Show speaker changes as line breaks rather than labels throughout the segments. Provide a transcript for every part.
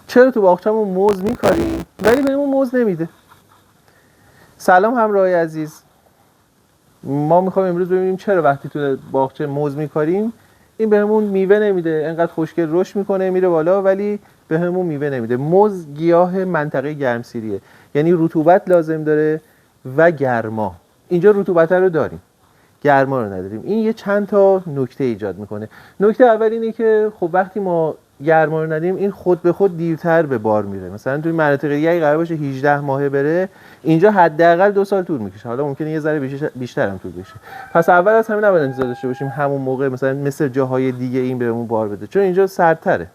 چرا تو باغچه‌مون موز میکاریم ولی بهمون موز نمیده؟ سلام همراهی عزیز، ما میخوایم امروز ببینیم چرا وقتی تو باغچه موز میکاریم این بهمون میوه نمیده. انقدر خوشگل رشد میکنه میره بالا ولی بهمون میوه نمیده. موز گیاه منطقه گرمسیریه، یعنی رطوبت لازم داره و گرما. اینجا رطوبت رو داریم، گرما رو نداریم. این یه چند تا نکته ایجاد میکنه. نکته اول اینه که خب وقتی ما گرما رو ندیم این خود به خود دیرتر به بار میره. مثلا توی مناطق دیگه قرار باشه 18 ماهه بره، اینجا حداقل 2 سال طول میکشه. حالا ممکنه یه ذره بیشتر هم طول بکشه. پس اول از همین نباید انتظار داشته باشیم همون موقع مثلا مثل جاهای دیگه این بهمون بار بده، چون اینجا سردتره.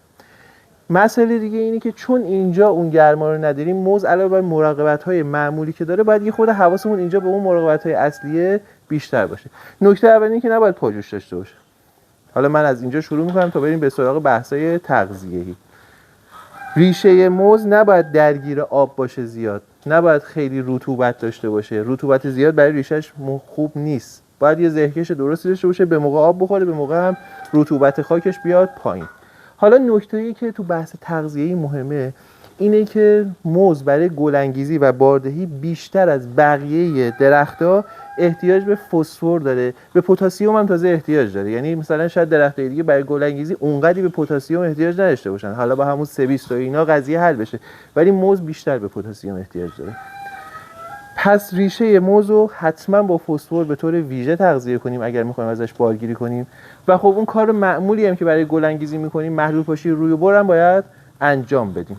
مسئله دیگه اینه که چون اینجا اون گرما رو نداریم، موز علاوه بر مراقبت‌های معمولی که داره باید یه خود حواسمون اینجا به اون مراقبت‌های اصلیه بیشتر باشه. نکته اول اینه که نباید پاجوش داشته باشه. حالا من از اینجا شروع می‌کنم تا بریم به سراغ بحث‌های تغذیه‌ای. ریشه موز نباید درگیر آب باشه زیاد، نباید خیلی رطوبت داشته باشه. رطوبت زیاد برای ریشه‌اش خوب نیست. باید یه زهکش درستی داشته باشه، به موقع آب بخوره، به موقع هم رطوبت خاکش بیاد پایین. حالا نکته‌ای که تو بحث تغذیه‌ای مهمه اینه که موز برای گل‌انگیزی و باردهی بیشتر از بقیه درخت‌ها احتیاج به فسفر داره، به پتاسیم هم تازه احتیاج داره. یعنی مثلا شاید درخت‌های دیگه برای گل‌انگیزی اونقدی به پتاسیم احتیاج نداشته باشن، حالا با همون سه-بیست و اینا قضیه حل بشه، ولی موز بیشتر به پتاسیم احتیاج داره. پس ریشه موز رو حتما با فسفر به طور ویژه تغذیه کنیم اگر می‌خوایم ازش بارگیری کنیم. و خب اون کار معمولی هم که برای گل‌انگیزی می‌کنیم، محلول پاشی روی و بر هم باید انجام بدیم.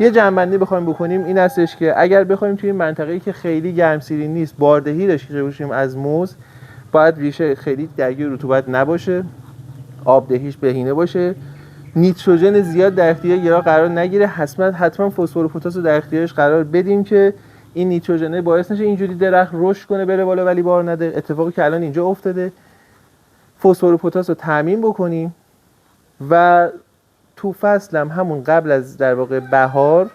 یه جمع‌بندی بخوایم بکنیم این هستش که اگر بخوایم توی منطقه‌ای که خیلی گرمسیری نیست باردهی داشته باشیم از موز، باید ریشه خیلی درگیر رطوبت نباشه، آبدهیش بهینه باشه، نیتروژن زیاد در اختیار گرا قرار نگیره. حتما فسفر و پتاس رو در اختیارش قرار بدیم که این نیتروژن باعث نشه اینجوری درخت رشد کنه بره بالا ولی بار نده. اتفاقی که الان اینجا افتاده. فسفر و پتاس رو تامین بکنیم و تو فصل هم همون قبل از در واقع بهار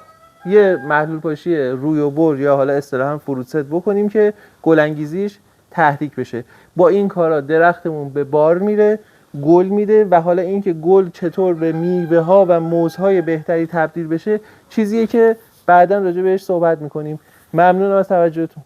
یه محلول پاشی روی و بر یا حالا اصطلاحاً فروت ست بکنیم که گل‌انگیزیش تحریک بشه. با این کارا درختمون به بار میره، گل میده و حالا اینکه گل چطور به میوه ها و موزهای بهتری تبدیل بشه چیزیه که بعداً راجع بهش صحبت میکنیم. ممنونم از توجهتون.